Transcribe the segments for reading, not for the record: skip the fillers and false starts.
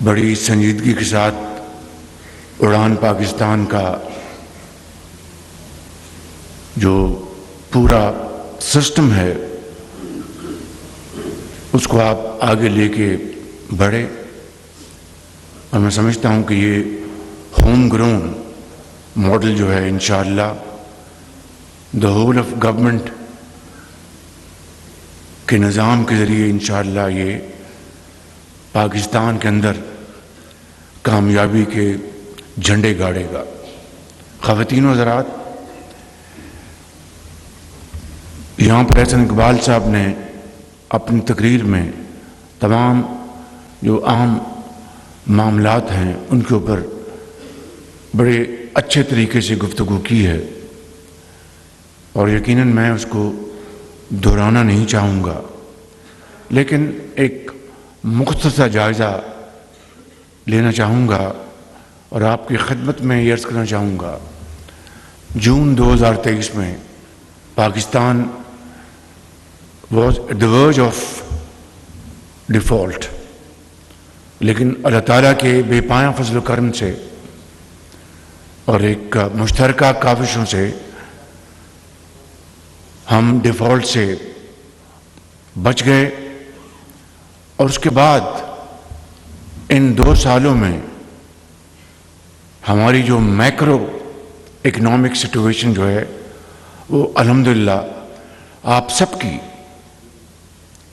بڑی سنجیدگی کے ساتھ اڑان پاکستان کا جو پورا سسٹم ہے اس کو آپ آگے لے کے بڑھے، اور میں سمجھتا ہوں کہ یہ ہوم گرون ماڈل جو ہے انشاءاللہ دا ہول آف گورنمنٹ کے نظام کے ذریعے انشاءاللہ یہ پاکستان کے اندر کامیابی کے جھنڈے گاڑے گا۔ خواتین و حضرات، یہاں پر احسن اقبال صاحب نے اپنی تقریر میں تمام جو اہم معاملات ہیں ان کے اوپر بڑے اچھے طریقے سے گفتگو کی ہے، اور یقیناً میں اس کو دہرانا نہیں چاہوں گا، لیکن ایک مختصر جائزہ لینا چاہوں گا اور آپ کی خدمت میں یہ عرض کرنا چاہوں گا۔ جون 2023 میں Pakistan was at the verge of default, لیکن اللہ تعالیٰ کے بے پایاں فضل و کرم سے اور ایک مشترکہ کاوشوں سے ہم ڈیفالٹ سے بچ گئے، اور اس کے بعد ان 2 سالوں میں ہماری جو میکرو اکنامک سچویشن جو ہے وہ الحمدللہ آپ سب کی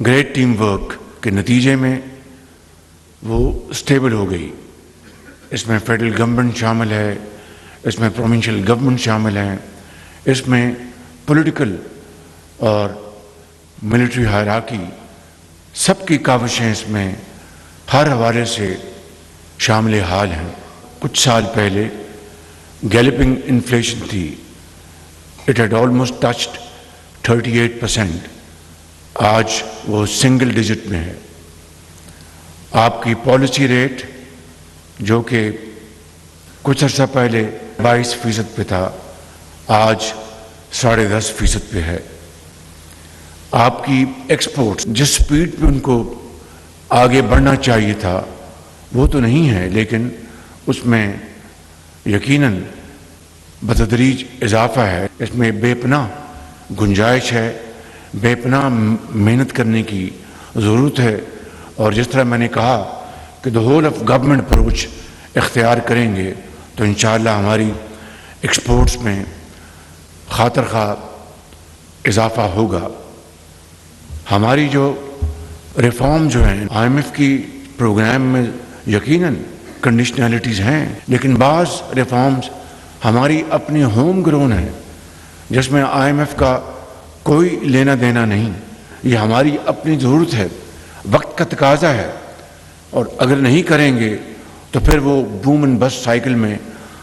گریٹ ٹیم ورک کے نتیجے میں وہ سٹیبل ہو گئی۔ اس میں فیڈرل گورنمنٹ شامل ہے، اس میں پروونشل گورنمنٹ شامل ہیں، اس میں پولیٹیکل اور ملٹری ہائرارکی سب کی کاوشیں اس میں ہر حوالے سے شامل حال ہیں۔ کچھ سال پہلے گیلپنگ انفلیشن تھی، اٹ ہیڈ آلموسٹ ٹچڈ 38%، آج وہ سنگل ڈیجٹ میں ہے۔ آپ کی پالیسی ریٹ جو کہ کچھ عرصہ پہلے 22% پہ تھا، آج 10.5% پہ ہے۔ آپ کی ایکسپورٹ جس سپیڈ پہ ان کو آگے بڑھنا چاہیے تھا وہ تو نہیں ہے، لیکن اس میں یقیناً بتدریج اضافہ ہے۔ اس میں بے پناہ گنجائش ہے، بے پناہ محنت کرنے کی ضرورت ہے، اور جس طرح میں نے کہا کہ دا ہول آف گورنمنٹ اپروچ اختیار کریں گے تو انشاءاللہ ہماری ایکسپورٹس میں خاطر خواہ اضافہ ہوگا۔ ہماری جو ریفارم جو ہیں آئی ایم ایف کی پروگرام میں یقیناً کنڈیشنلٹیز ہیں، لیکن بعض ریفارمز ہماری اپنی ہوم گرون ہیں جس میں آئی ایم ایف کا کوئی لینا دینا نہیں، یہ ہماری اپنی ضرورت ہے، وقت کا تقاضا ہے، اور اگر نہیں کریں گے تو پھر وہ بوم اینڈ بس سائیکل میں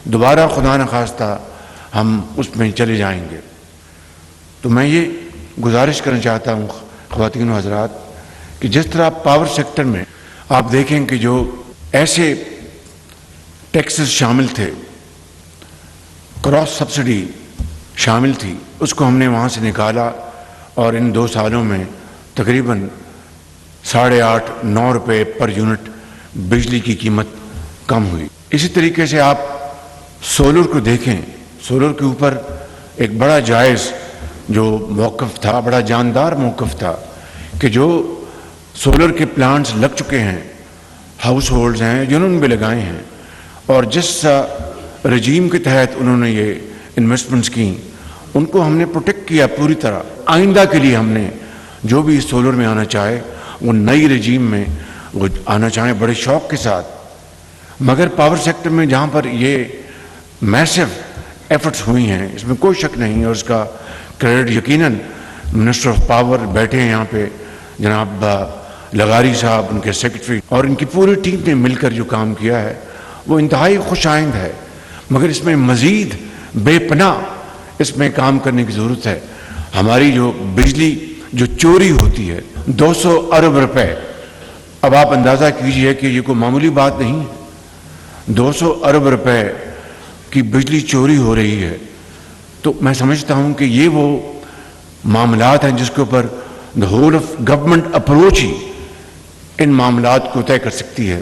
دوبارہ خدا نخواستہ ہم اس میں چلے جائیں گے۔ تو میں یہ گزارش کرنا چاہتا ہوں خواتین و حضرات کہ جس طرح پاور سیکٹر میں آپ دیکھیں کہ جو ایسے ٹیکسز شامل تھے، کراس سبسڈی شامل تھی، اس کو ہم نے وہاں سے نکالا، اور ان 2 سالوں میں تقریباً 8.5-9 روپے پر یونٹ بجلی کی قیمت کم ہوئی۔ اسی طریقے سے آپ سولر کو دیکھیں، سولر کے اوپر ایک بڑا جائز جو موقف تھا، بڑا جاندار موقف تھا کہ جو سولر کے پلانٹس لگ چکے ہیں، ہاؤس ہولڈز ہیں جنہوں نے بھی لگائے ہیں، اور جس رجیم کے تحت انہوں نے یہ انویسٹمنٹس کی، ان کو ہم نے پروٹیکٹ کیا پوری طرح۔ آئندہ کے لیے ہم نے جو بھی سولر میں آنا چاہے وہ نئی رجیم میں وہ آنا چاہیں بڑے شوق کے ساتھ، مگر پاور سیکٹر میں جہاں پر یہ میسو ایفرٹس ہوئی ہیں اس میں کوئی شک نہیں، اور اس کا کریڈٹ یقیناً منسٹر آف پاور بیٹھے ہیں یہاں پہ جناب لغاری صاحب، ان کے سیکرٹری اور ان کی پوری ٹیم نے مل کر جو کام کیا ہے وہ انتہائی خوش آئند ہے، مگر اس میں مزید بے پناہ اس میں کام کرنے کی ضرورت ہے۔ ہماری جو بجلی جو چوری ہوتی ہے 200 ارب روپے، اب آپ اندازہ کیجئے کہ یہ کوئی معمولی بات نہیں ہے، 200 ارب روپے کی بجلی چوری ہو رہی ہے، تو میں سمجھتا ہوں کہ یہ وہ معاملات ہیں جس کے اوپر the whole of government approach ہی ان معاملات کو طے کر سکتی ہے۔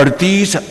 38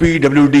PWD,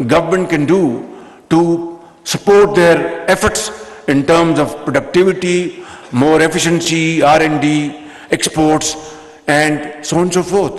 government can do to support their efforts in terms of productivity, more efficiency, R&D, exports and so on and so forth.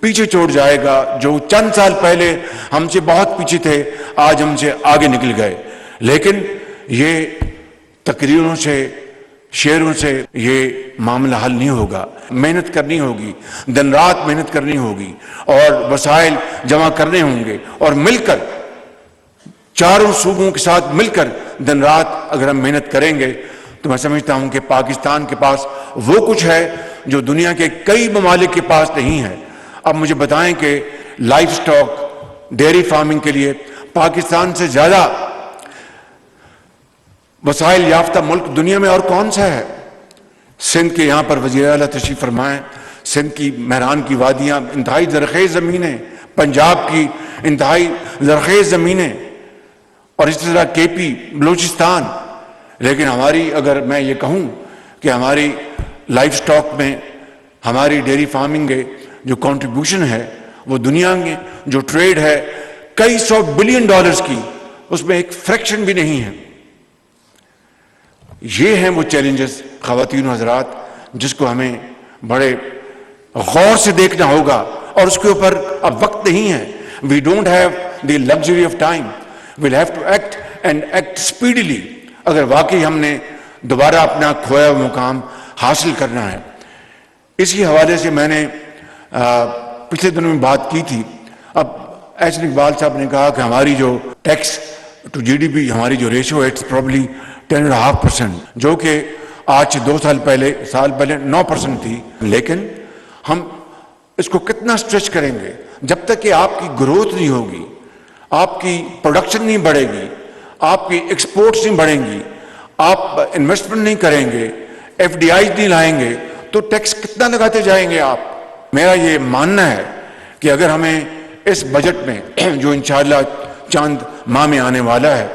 پیچھے چھوڑ جائے گا، جو چند سال پہلے ہم سے بہت پیچھے تھے آج ہم سے آگے نکل گئے. لیکن یہ تقریروں سے، شعروں سے یہ معاملہ حل نہیں ہوگا. محنت کرنی ہوگی، دن رات محنت کرنی ہوگی، اور وسائل جمع کرنے ہوں گے، اور مل کر چاروں صوبوں کے ساتھ مل کر دن رات اگر ہم محنت کریں گے تو میں سمجھتا ہوں کہ پاکستان کے پاس وہ کچھ ہے جو دنیا کے کئی ممالک کے پاس نہیں ہے. اب مجھے بتائیں کہ لائف سٹاک، ڈیری فارمنگ کے لیے پاکستان سے زیادہ وسائل یافتہ ملک دنیا میں اور کون سا ہے؟ سندھ کے یہاں پر وزیر اعلیٰ تشریف فرمائیں. سندھ کی مہران کی وادیاں انتہائی زرخیز زمینیں، پنجاب کی انتہائی زرخیز زمینیں، اور اس طرح کے پی، بلوچستان. لیکن ہماری، اگر میں یہ کہوں کہ ہماری لائف سٹاک میں ہماری ڈیری فارمنگ کے جو کنٹریبیوشن ہے وہ دنیا میں جو ٹریڈ ہے کئی سو بلین ڈالرز کی، اس میں ایک فریکشن بھی نہیں ہے. یہ ہیں وہ چیلنجز خواتین و حضرات جس کو ہمیں بڑے غور سے دیکھنا ہوگا، اور اس کے اوپر اب وقت نہیں ہے. We don't have the luxury of time, we'll have to act and act speedily اگر واقعی ہم نے دوبارہ اپنا کھویا ہوا مقام حاصل کرنا ہے. اسی حوالے سے میں نے پچھلے دنوں میں بات کی تھی. اب احسن اقبال صاحب نے کہا کہ ہماری جو ٹیکس ٹو جی ڈی پی ہماری جو ریشو ہے اٹس پرابلی 10.5%، جو کہ آج سے 2 سال پہلے 9% تھی. لیکن ہم اس کو کتنا اسٹریچ کریں گے جب تک کہ آپ کی گروتھ نہیں ہوگی، آپ کی پروڈکشن نہیں بڑھے گی، آپ کی ایکسپورٹس نہیں بڑھیں گی، آپ انویسٹمنٹ نہیں کریں گے، ایف ڈی آئی نہیں لائیں گے تو ٹیکس کتنا لگاتے جائیں گے آپ؟ میرا یہ ماننا ہے کہ اگر ہمیں اس بجٹ میں جو انشاءاللہ چند ماہ میں آنے والا ہے،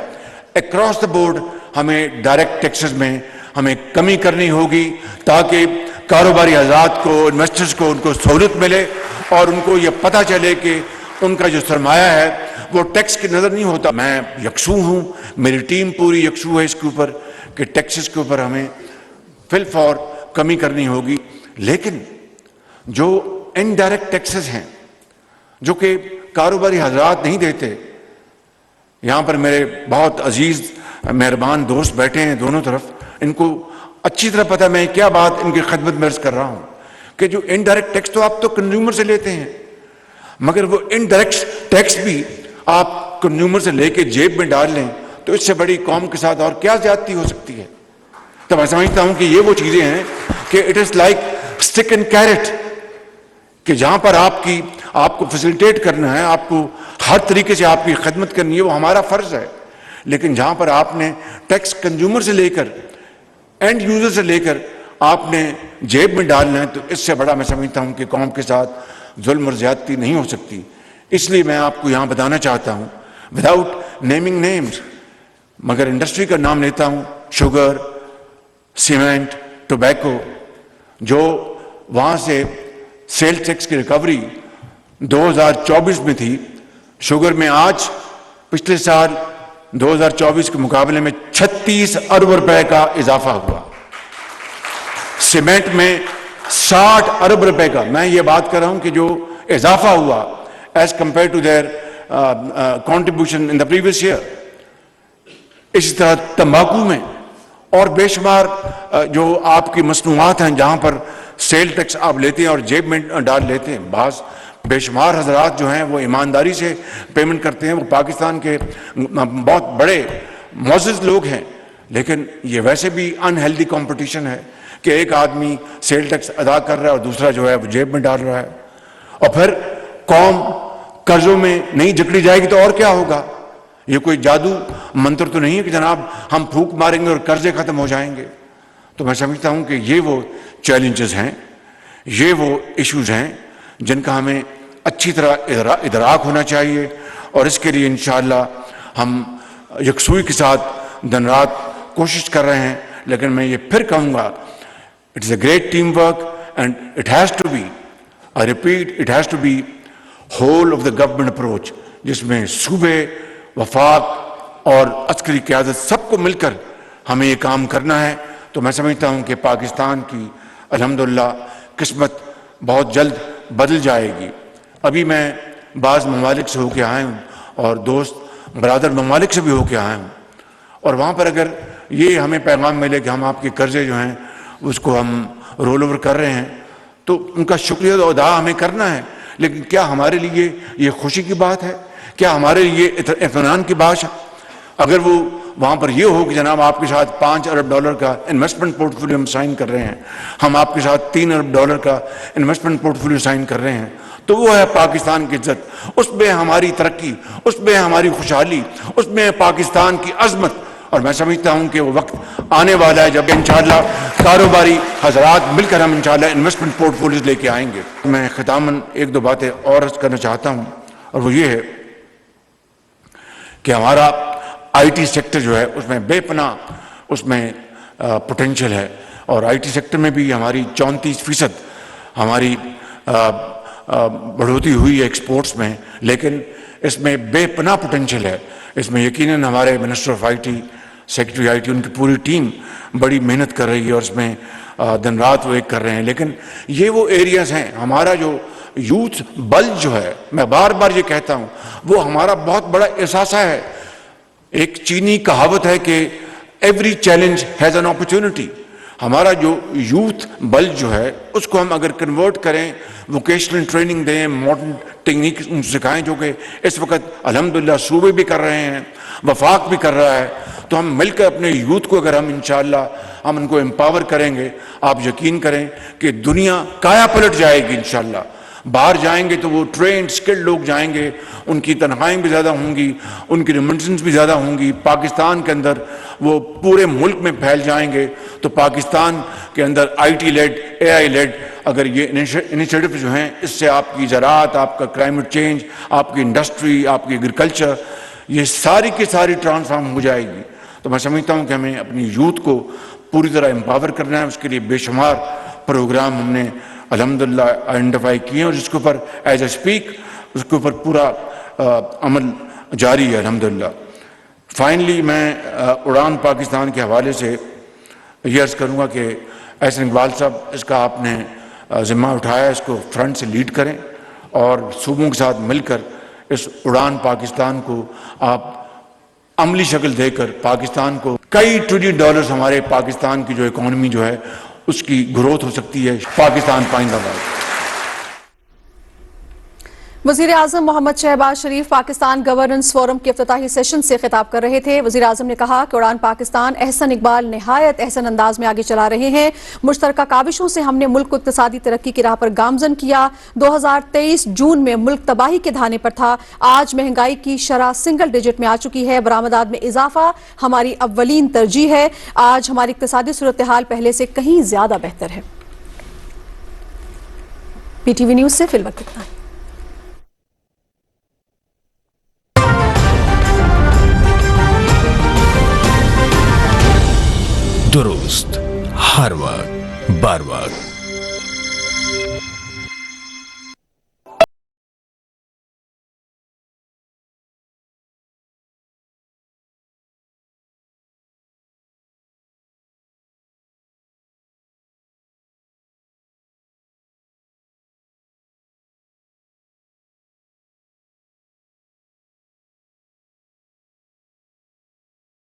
اکراس دا بورڈ ہمیں ڈائریکٹ ٹیکسز میں ہمیں کمی کرنی ہوگی تاکہ کاروباری حضرات کو، انویسٹرز کو، ان کو سہولت ملے اور ان کو یہ پتہ چلے کہ ان کا جو سرمایہ ہے وہ ٹیکس کی نظر نہیں ہوتا. میں یکسو ہوں، میری ٹیم پوری یکسو ہے اس کے اوپر کہ ٹیکسز کے اوپر ہمیں فی الفور کمی کرنی ہوگی. لیکن جو انڈائریکٹ ٹیکسز ہیں جو کہ کاروباری حضرات نہیں دیتے، یہاں پر میرے بہت عزیز مہربان دوست بیٹھے ہیں دونوں طرف، ان کو اچھی طرح پتہ میں کیا بات ان کی خدمت میں عرض کر رہا ہوں کہ جو انڈائریکٹ ٹیکس تو آپ تو کنزیومر سے لیتے ہیں، مگر وہ انڈائریکٹ ٹیکس بھی آپ کنزیومر سے لے کے جیب میں ڈال لیں تو اس سے بڑی قوم کے ساتھ اور کیا زیادتی ہو سکتی ہے. تو میں سمجھتا ہوں کہ یہ وہ چیزیں ہیں کہ it is like stick and carrot, کہ جہاں پر آپ کو فیسیلیٹیٹ کرنا ہے، آپ کو ہر طریقے سے آپ کی خدمت کرنی ہے، وہ ہمارا فرض ہے. لیکن جہاں پر آپ نے ٹیکس کنزیومر سے لے کر، اینڈ یوزر سے لے کر آپ نے جیب میں ڈالنا ہے تو اس سے بڑا میں سمجھتا ہوں کہ قوم کے ساتھ ظلم اور زیادتی نہیں ہو سکتی. اس لیے میں آپ کو یہاں بتانا چاہتا ہوں وداؤٹ نیمنگ نیمز، مگر انڈسٹری کا نام لیتا ہوں، شوگر، سیمنٹ، ٹوبیکو، جو وہاں سے سیل ٹیکس کی ریکوری 2024 میں تھی. شوگر میں آج پچھلے سال 2024 کے مقابلے میں 36 ارب روپے کا اضافہ ہوا. سیمنٹ میں 60 ارب روپے کا، میں یہ بات کر رہا ہوں کہ جو اضافہ ہوا as compare to their contribution in the previous year. اسی طرح تمباکو میں اور بے شمار جو آپ کی مصنوعات ہیں جہاں پر سیل ٹیکس آپ لیتے ہیں اور جیب میں ڈال لیتے ہیں. بعض بے شمار حضرات جو ہیں وہ ایمانداری سے پیمنٹ کرتے ہیں، وہ پاکستان کے بہت بڑے معزز لوگ ہیں، لیکن یہ ویسے بھی ان ہیلدی کمپٹیشن ہے کہ ایک آدمی سیل ٹیکس ادا کر رہا ہے اور دوسرا جو ہے وہ جیب میں ڈال رہا ہے. اور پھر قوم قرضوں میں نہیں جکڑی جائے گی تو اور کیا ہوگا؟ یہ کوئی جادو منتر تو نہیں ہے کہ جناب ہم پھونک ماریں گے اور قرضے ختم ہو جائیں گے. تو میں سمجھتا ہوں کہ یہ وہ چیلنجز ہیں، یہ وہ ایشوز ہیں جن کا ہمیں اچھی طرح ادراک ہونا چاہیے، اور اس کے لیے انشاءاللہ ہم یکسوئی کے ساتھ دن رات کوشش کر رہے ہیں. لیکن میں یہ پھر کہوں گا it is a great team work and it has to be, I repeat, it has to be whole of the government approach, جس میں صوبے، وفاق اور عسکری قیادت سب کو مل کر ہمیں یہ کام کرنا ہے. تو میں سمجھتا ہوں کہ پاکستان کی الحمدللہ قسمت بہت جلد بدل جائے گی. ابھی میں بعض ممالک سے ہو کے آیا ہوں اور دوست برادر ممالک سے بھی ہو کے آیا ہوں، اور وہاں پر اگر یہ ہمیں پیغام ملے کہ ہم آپ کے قرضے جو ہیں اس کو ہم رول اوور کر رہے ہیں تو ان کا شکریہ ادا ہمیں کرنا ہے، لیکن کیا ہمارے لیے یہ خوشی کی بات ہے؟ کیا ہمارے لیے اطمینان کی بات ہے؟ اگر وہ وہاں پر یہ ہو کہ جناب آپ کے ساتھ $5 ارب کا انویسٹمنٹ پورٹ فولیو ہم سائن کر رہے ہیں، ہم آپ کے ساتھ $3 ارب کا انویسٹمنٹ پورٹ فولیو سائن کر رہے ہیں، تو وہ ہے پاکستان کی عزت، اس میں ہماری ترقی، اس میں ہماری خوشحالی، اس میں پاکستان کی عظمت. اور میں سمجھتا ہوں کہ وہ وقت آنے والا ہے جب انشاءاللہ کاروباری حضرات مل کر ہم انشاءاللہ انویسٹمنٹ پورٹ فولیوز لے کے آئیں گے. میں ختاماً ایک دو باتیں اور عرض کرنا چاہتا ہوں، اور وہ یہ ہے کہ ہمارا آئی ٹی سیکٹر جو ہے اس میں بے پناہ اس میں پوٹینشیل ہے، اور آئی ٹی سیکٹر میں بھی ہماری 34% ہماری بڑھوتری ہوئی ہے ایکسپورٹس میں، لیکن اس میں بے پناہ پوٹینشیل ہے. اس میں یقیناً ہمارے minister of I T, secretary I T, ان کی پوری ٹیم بڑی محنت کر رہی ہے اور اس میں دن رات وہ ایک کر رہے ہیں. لیکن یہ وہ ایریاز ہیں، ہمارا جو یوتھ بل جو ہے، میں بار بار یہ کہتا ہوں، وہ ہمارا بہت بڑا احساسہ ہے. ایک چینی کہاوت ہے کہ every challenge has an opportunity. ہمارا جو یوتھ بل جو ہے اس کو ہم اگر کنورٹ کریں، ووکیشنل ٹریننگ دیں، ماڈرن ٹیکنیک سکھائیں، جو کہ اس وقت الحمدللہ صوبے بھی کر رہے ہیں، وفاق بھی کر رہا ہے، تو ہم مل کر اپنے یوتھ کو اگر ہم انشاءاللہ ہم ان کو امپاور کریں گے، آپ یقین کریں کہ دنیا کایا پلٹ جائے گی انشاءاللہ. باہر جائیں گے تو وہ ٹرینڈ سکلڈ لوگ جائیں گے، ان کی تنخواہیں بھی زیادہ ہوں گی، ان کی ریمیٹنس بھی زیادہ ہوں گی، پاکستان کے اندر وہ پورے ملک میں پھیل جائیں گے. تو پاکستان کے اندر I T led, A I led اگر یہ انیشیٹو جو ہیں، اس سے آپ کی زراعت، آپ کا کلائمیٹ چینج، آپ کی انڈسٹری، آپ کی ایگریکلچر، یہ ساری کی ساری ٹرانسفارم ہو جائے گی. تو میں سمجھتا ہوں کہ ہمیں اپنی یوتھ کو پوری طرح امپاور کرنا ہے. اس کے لیے بے شمار پروگرام ہم نے الحمدللہ آئیڈینٹیفائی کیے ہیں، اور جس کے اوپر ایز اے اسپیک اس کے اوپر پورا عمل جاری ہے الحمدللہ. فائنلی میں اڑان پاکستان کے حوالے سے یہ عرض کروں گا کہ احسن اقبال صاحب، اس کا آپ نے ذمہ اٹھایا، اس کو فرنٹ سے لیڈ کریں اور صوبوں کے ساتھ مل کر اس اڑان پاکستان کو آپ عملی شکل دے کر پاکستان کو کئی $1 ٹریلین ہمارے پاکستان کی جو اکانومی جو ہے اس کی گروتھ ہو سکتی ہے. پاکستان پائندہ باد. وزیر اعظم محمد شہباز شریف پاکستان گورننس فورم کے افتتاحی سیشن سے خطاب کر رہے تھے. وزیر اعظم نے کہا کہ اڑان پاکستان احسن اقبال نہایت احسن انداز میں آگے چلا رہے ہیں. مشترکہ کاوشوں سے ہم نے ملک کو اقتصادی ترقی کی راہ پر گامزن کیا. 2023 جون میں ملک تباہی کے دھانے پر تھا، آج مہنگائی کی شرح سنگل ڈیجٹ میں آ چکی ہے. برآمدات میں اضافہ ہماری اولین ترجیح ہے. آج ہماری اقتصادی صورتحال پہلے سے کہیں زیادہ بہتر ہے. پی ٹی وی نیوز سے فی الوقت اتنا. درست ہر وقت بر وقت